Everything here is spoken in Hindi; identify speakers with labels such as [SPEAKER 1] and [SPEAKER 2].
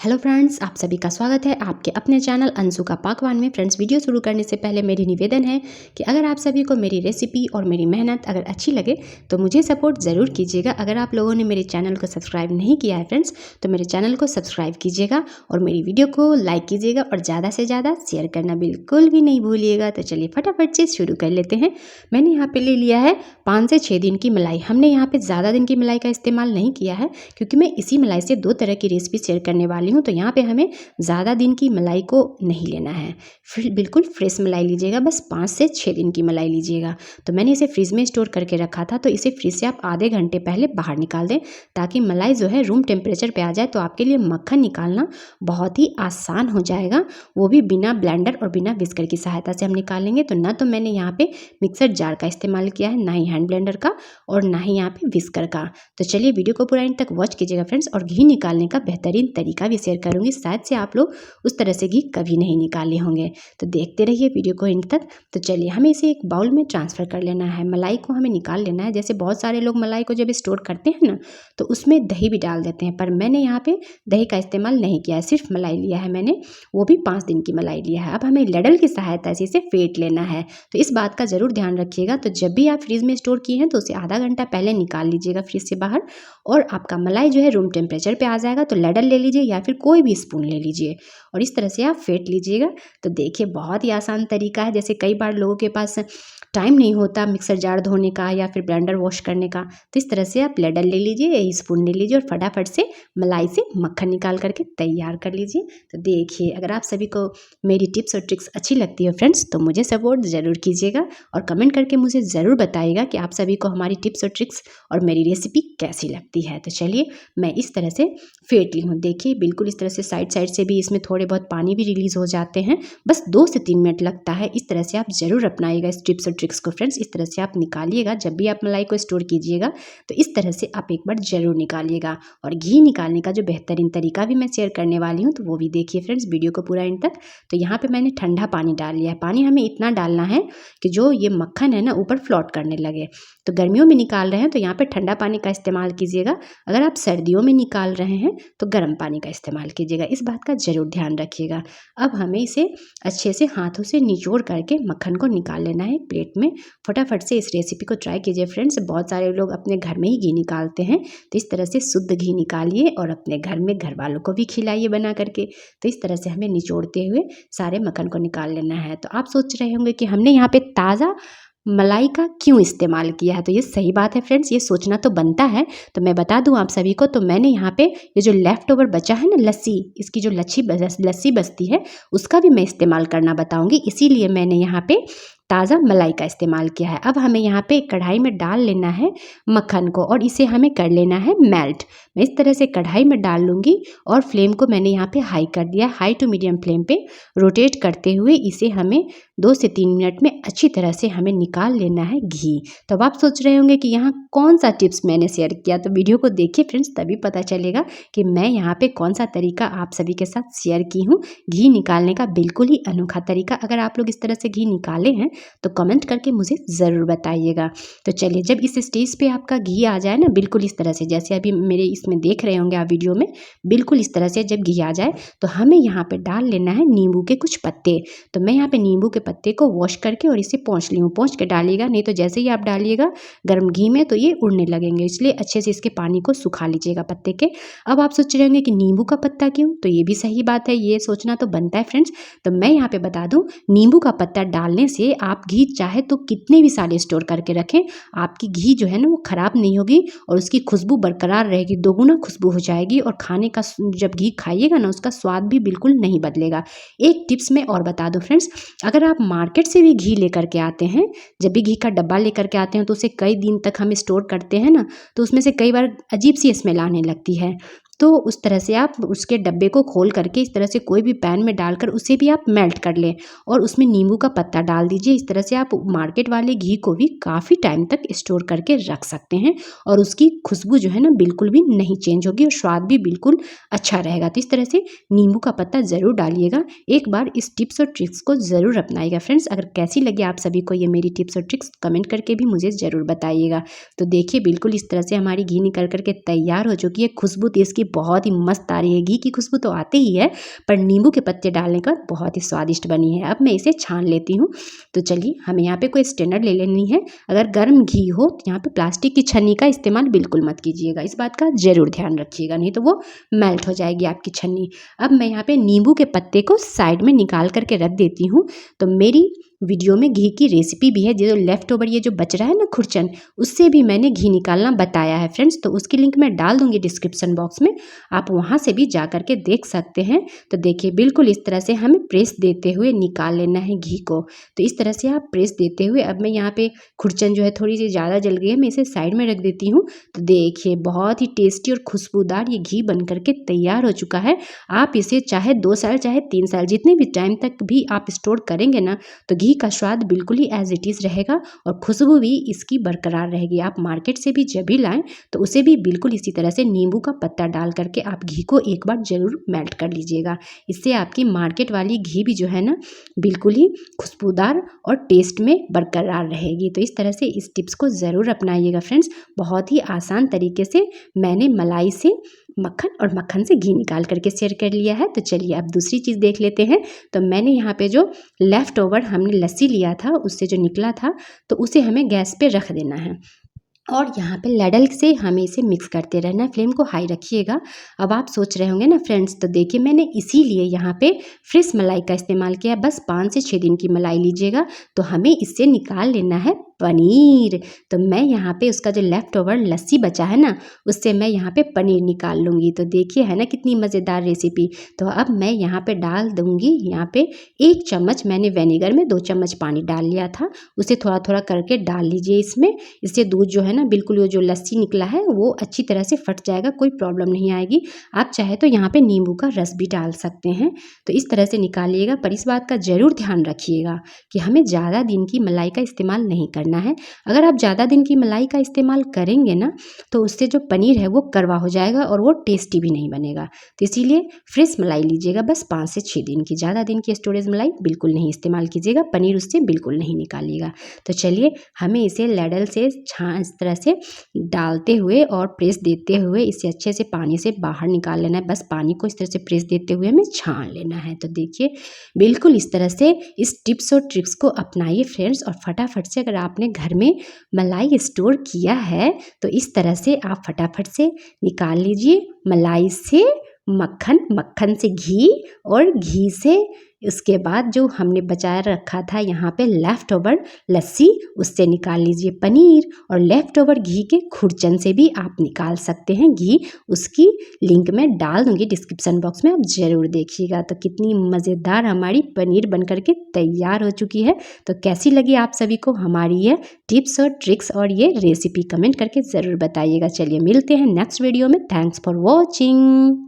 [SPEAKER 1] हेलो फ्रेंड्स, आप सभी का स्वागत है आपके अपने चैनल अंशु का पाकवान में। फ्रेंड्स, वीडियो शुरू करने से पहले मेरी निवेदन है कि अगर आप सभी को मेरी रेसिपी और मेरी मेहनत अगर अच्छी लगे तो मुझे सपोर्ट ज़रूर कीजिएगा। अगर आप लोगों ने मेरे चैनल को सब्सक्राइब नहीं किया है फ्रेंड्स, तो मेरे चैनल को सब्सक्राइब कीजिएगा और मेरी वीडियो को लाइक कीजिएगा और ज़्यादा से ज़्यादा शेयर करना बिल्कुल भी नहीं भूलिएगा। तो चलिए फटाफट से शुरू कर लेते हैं। मैंने यहाँ पर ले लिया है 5 से 6 दिन की मलाई। हमने यहाँ पर ज़्यादा दिन की मलाई का इस्तेमाल नहीं किया है क्योंकि मैं इसी मलाई से 2 तरह की रेसिपी शेयर करने वाली हूँ। तो यहाँ पे हमें ज़्यादा दिन की मलाई को नहीं लेना है, फिर बिल्कुल फ्रेश मलाई लीजिएगा। बस 5 से 6 दिन की मलाई लीजिएगा। तो मैंने इसे फ्रिज में स्टोर करके रखा था, तो इसे फ्रिज से आप आधे घंटे पहले बाहर निकाल दें ताकि मलाई जो है रूम टेम्परेचर पे आ जाए। तो आपके लिए मक्खन निकालना बहुत ही आसान हो जाएगा, वो भी बिना ब्लेंडर और बिना विस्कर की सहायता से हम निकालेंगे। तो ना तो मैंने यहाँ पे मिक्सर जार का इस्तेमाल किया है, ना ही हैंड ब्लेंडर का और ना ही यहाँ पे विस्कर का। तो चलिए वीडियो को पूरा एंड तक वॉच कीजिएगा फ्रेंड्स। और घी निकालने का बेहतरीन तरीका भी शेयर करूंगी, शायद से आप लोग उस तरह से घी कभी नहीं निकाले होंगे। तो देखते रहिए वीडियो को एंड तक। तो चलिए हमें इसे एक बाउल में ट्रांसफ़र कर लेना है। मलाई को हमें निकाल लेना है। जैसे बहुत सारे लोग मलाई को जब स्टोर करते हैं ना, तो उसमें दही भी डाल देते हैं, पर मैंने यहाँ पे दही का इस्तेमाल नहीं किया है, सिर्फ मलाई लिया है मैंने, वो भी 5 दिन की मलाई लिया है। अब हमें लडल की सहायता से इसे फेंट लेना है। तो इस बात का ज़रूर ध्यान रखिएगा। तो जब भी आप फ्रिज में स्टोर किए हैं तो उसे आधा घंटा पहले निकाल लीजिएगा फ्रिज से बाहर, और आपका मलाई जो है रूम टेम्परेचर पे आ जाएगा। तो लडल ले लीजिए या फिर कोई भी स्पून ले लीजिए और इस तरह से आप फेंट लीजिएगा। तो देखिए बहुत ही आसान तरीका है। जैसे कई बार लोगों के पास टाइम नहीं होता मिक्सर जार धोने का या फिर ब्लेंडर वॉश करने का, तो इस तरह से आप लडल ले लीजिए या स्पून ले लीजिए और फटाफट से मलाई से मक्खन निकाल करके तैयार कर लीजिए। तो देखिए, अगर आप सभी को मेरी टिप्स और ट्रिक्स अच्छी लगती है फ्रेंड्स, तो मुझे सपोर्ट ज़रूर कीजिएगा और कमेंट करके मुझे ज़रूर बताइएगा कि आप सभी को हमारी टिप्स और ट्रिक्स और मेरी रेसिपी कैसी लगती है। तो चलिए मैं इस तरह से फेंट ली हूँ। देखिए बिल्कुल इस तरह से साइड साइड से भी इसमें थोड़े बहुत पानी भी रिलीज़ हो जाते हैं। बस 2 से 3 मिनट लगता है। इस तरह से आप ज़रूर अपनाइएगा इस टिप्स और ट्रिक्स को फ्रेंड्स। इस तरह से आप निकालिएगा जब भी आप मलाई को स्टोर कीजिएगा, तो इस तरह से आप एक बार ज़रूर निकालिएगा। और घी निकालने का जो बेहतरीन तरीका भी मैं शेयर करने वाली हूँ, तो वो भी देखिए फ्रेंड्स वीडियो को पूरा एंड तक। तो यहाँ पे मैंने ठंडा पानी डाल लिया है। पानी हमें इतना डालना है कि जो ये मक्खन है ना ऊपर फ्लोट करने लगे। तो गर्मियों में निकाल रहे हैं तो यहाँ पे ठंडा पानी का इस्तेमाल कीजिएगा। अगर आप सर्दियों में निकाल रहे हैं तो गर्म पानी का इस्तेमाल कीजिएगा। इस बात का ज़रूर ध्यान रखिएगा। अब हमें इसे अच्छे से हाथों से निचोड़ करके मक्खन को निकाल लेना है प्लेट में। फटाफट से इस रेसिपी को ट्राई कीजिए फ्रेंड्स। बहुत सारे लोग अपने घर में ही घी निकालते हैं, तो इस तरह से शुद्ध घी निकालिए और अपने घर में घर वालों को भी खिलाइए बना करके। तो इस तरह से हमें निचोड़ते हुए सारे मक्खन को निकाल लेना है। तो आप सोच रहे होंगे कि हमने यहाँ पे ताज़ा मलाई का क्यों इस्तेमाल किया है, तो ये सही बात है फ्रेंड्स, ये सोचना तो बनता है। तो मैं बता दूं आप सभी को, तो मैंने यहाँ पे ये जो लेफ़्ट ओवर बचा है ना लस्सी, इसकी जो लस्सी बचती है उसका भी मैं इस्तेमाल करना बताऊंगी, इसीलिए मैंने यहाँ पे ताज़ा मलाई का इस्तेमाल किया है। अब हमें यहाँ पे कढ़ाई में डाल लेना है मक्खन को और इसे हमें कर लेना है मेल्ट। मैं इस तरह से कढ़ाई में डाल लूँगी और फ्लेम को मैंने यहाँ पे हाई कर दिया, हाई टू मीडियम फ्लेम पे रोटेट करते हुए इसे हमें 2 से 3 मिनट में अच्छी तरह से हमें निकाल लेना है घी। तो अब आप सोच रहे होंगे कि यहाँ कौन सा टिप्स मैंने शेयर किया, तो वीडियो को देखिए फ्रेंड्स, तभी पता चलेगा कि मैं यहाँ पे कौन सा तरीका आप सभी के साथ शेयर की हूँ घी निकालने का। बिल्कुल ही अनोखा तरीका। अगर आप लोग इस तरह से घी निकाले हैं तो कमेंट करके मुझे ज़रूर बताइएगा। तो चलिए जब इस स्टेज पे आपका घी आ जाए ना, बिल्कुल इस तरह से जैसे अभी मेरे इसमें देख रहे होंगे आप वीडियो में, बिल्कुल इस तरह से जब घी आ जाए तो हमें यहाँ पे डाल लेना है नींबू के कुछ पत्ते। तो मैं यहाँ पे नींबू के पत्ते को वॉश करके और इसे पोंछ ली हूँ। पोंछ के डालिएगा, नहीं तो जैसे ही आप डालिएगा गर्म घी में तो ये उड़ने लगेंगे, इसलिए अच्छे से इसके पानी को सुखा लीजिएगा पत्ते के। अब आप सोच रहे होंगे कि नींबू का पत्ता क्यों, तो ये भी सही बात है, ये सोचना तो बनता है फ्रेंड्स। तो मैं यहाँ पे बता दूँ, नींबू का पत्ता डालने से आप घी चाहे तो कितने भी साल स्टोर करके रखें, आपकी घी जो है ना वो ख़राब नहीं होगी और उसकी खुशबू बरकरार रहेगी, दोगुना खुशबू हो जाएगी। और खाने का जब घी खाइएगा ना, उसका स्वाद भी बिल्कुल नहीं बदलेगा। एक टिप्स मैं और बता दूं फ्रेंड्स, अगर आप मार्केट से भी घी लेकर के आते हैं, जब भी घी का डब्बा लेकर के आते हैं तो उसे कई दिन तक हम स्टोर करते हैं ना, तो उसमें से कई बार अजीब सी स्मेल आने लगती है। तो उस तरह से आप उसके डब्बे को खोल करके इस तरह से कोई भी पैन में डालकर उसे भी आप मेल्ट कर लें और उसमें नींबू का पत्ता डाल दीजिए। इस तरह से आप मार्केट वाले घी को भी काफ़ी टाइम तक स्टोर करके रख सकते हैं और उसकी खुशबू जो है ना बिल्कुल भी नहीं चेंज होगी और स्वाद भी बिल्कुल अच्छा रहेगा। तो इस तरह से नींबू का पत्ता ज़रूर डालिएगा। एक बार इस टिप्स और ट्रिक्स को ज़रूर अपनाइएगा फ्रेंड्स। अगर कैसी लगी आप सभी को ये मेरी टिप्स और ट्रिक्स, कमेंट करके भी मुझे ज़रूर बताइएगा। तो देखिए बिल्कुल इस तरह से हमारी घी निकल करके तैयार हो चुकी है। खुशबू तो इसकी बहुत ही मस्त आ रही है। घी की खुशबू तो आती ही है, पर नींबू के पत्ते डालने का बहुत ही स्वादिष्ट बनी है। अब मैं इसे छान लेती हूँ। तो चलिए हमें यहाँ पे कोई स्टैंडर्ड ले लेनी है। अगर गर्म घी हो तो यहाँ पे प्लास्टिक की छन्नी का इस्तेमाल बिल्कुल मत कीजिएगा, इस बात का ज़रूर ध्यान रखिएगा, नहीं तो वो मेल्ट हो जाएगी आपकी छन्नी। अब मैं यहाँ पे नींबू के पत्ते को साइड में निकाल करके रख देती हूँ। तो मेरी वीडियो में घी की रेसिपी भी है, जो लेफ़्ट ओवर ये जो बच रहा है ना खुरचन, उससे भी मैंने घी निकालना बताया है फ्रेंड्स। तो उसकी लिंक मैं डाल दूँगी डिस्क्रिप्शन बॉक्स में, आप वहाँ से भी जा कर के देख सकते हैं। तो देखिए बिल्कुल इस तरह से हमें प्रेस देते हुए निकाल लेना है घी को। तो इस तरह से आप प्रेस देते हुए, अब मैं यहाँ पे खुरचन जो है थोड़ी सी ज़्यादा जल गई है, मैं इसे साइड में रख देती हूँ। तो देखिए बहुत ही टेस्टी और खुशबूदार ये घी बन करके तैयार हो चुका है। आप इसे चाहे 2 साल चाहे 3 साल जितने भी टाइम तक भी आप स्टोर करेंगे ना, तो घी का स्वाद बिल्कुल ही एज इट इज़ रहेगा और खुशबू भी इसकी बरकरार रहेगी। आप मार्केट से भी जब भी लाएं तो उसे भी बिल्कुल इसी तरह से नींबू का पत्ता डाल करके आप घी को एक बार ज़रूर मेल्ट कर लीजिएगा। इससे आपकी मार्केट वाली घी भी जो है ना बिल्कुल ही खुशबूदार और टेस्ट में बरकरार रहेगी। तो इस तरह से इस टिप्स को ज़रूर अपनाइएगा फ्रेंड्स। बहुत ही आसान तरीके से मैंने मलाई से मक्खन और मक्खन से घी निकाल करके शेयर कर लिया है। तो चलिए अब दूसरी चीज़ देख लेते हैं। तो मैंने यहाँ पे जो लेफ़्ट ओवर हमने लस्सी लिया था, उससे जो निकला था, तो उसे हमें गैस पे रख देना है और यहाँ पे लैडल से हमें इसे मिक्स करते रहना है। फ्लेम को हाई रखिएगा। अब आप सोच रहे होंगे ना फ्रेंड्स, तो देखिए मैंने इसीलिए यहाँ पे फ्रेश मलाई का इस्तेमाल किया। बस 5 से 6 दिन की मलाई लीजिएगा। तो हमें इससे निकाल लेना है पनीर। तो मैं यहाँ पे उसका जो लेफ़्ट ओवर लस्सी बचा है ना, उससे मैं यहाँ पे पनीर निकाल लूँगी। तो देखिए है ना कितनी मज़ेदार रेसिपी। तो अब मैं यहाँ पे डाल दूँगी, यहाँ पे 1 चम्मच मैंने विनेगर में 2 चम्मच पानी डाल लिया था, उसे थोड़ा थोड़ा करके डाल लीजिए इसमें। इससे दूध जो है ना बिल्कुल वो जो लस्सी निकला है वो अच्छी तरह से फट जाएगा, कोई प्रॉब्लम नहीं आएगी। आप चाहे तो यहाँ पे नींबू का रस भी डाल सकते हैं। तो इस तरह से निकालिएगा, पर इस बात का ज़रूर ध्यान रखिएगा कि हमें ज़्यादा दिन की मलाई का इस्तेमाल नहीं करना है। अगर आप ज़्यादा दिन की मलाई का इस्तेमाल करेंगे ना, तो उससे जो पनीर है वो कड़वा हो जाएगा और वो टेस्टी भी नहीं बनेगा। तो इसीलिए फ्रेश मलाई लीजिएगा, बस 5 से 6 दिन की। ज़्यादा दिन की स्टोरेज मलाई बिल्कुल नहीं इस्तेमाल कीजिएगा, पनीर उससे बिल्कुल नहीं निकालिएगा। तो चलिए हमें इसे लैडल से इस तरह से डालते हुए और प्रेस देते हुए इसे अच्छे से पानी से बाहर निकाल लेना है। बस पानी को इस तरह से प्रेस देते हुए हमें छान लेना है। तो देखिए बिल्कुल इस तरह से इस टिप्स और ट्रिक्स को अपनाइए फ्रेंड्स, और फटाफट से अगर आपने घर में मलाई स्टोर किया है तो इस तरह से आप फटाफट से निकाल लीजिए। मलाई से मक्खन, मक्खन से घी और घी से उसके बाद जो हमने बचाया रखा था यहाँ पे लेफ़्ट ओवर लस्सी, उससे निकाल लीजिए पनीर। और लेफ़्ट ओवर घी के खुरचन से भी आप निकाल सकते हैं घी, उसकी लिंक मैं डाल दूँगी डिस्क्रिप्शन बॉक्स में, आप ज़रूर देखिएगा। तो कितनी मज़ेदार हमारी पनीर बन करके तैयार हो चुकी है। तो कैसी लगी आप सभी को हमारी ये टिप्स और ट्रिक्स और ये रेसिपी, कमेंट करके ज़रूर बताइएगा। चलिए मिलते हैं नेक्स्ट वीडियो में। Thanks for watching.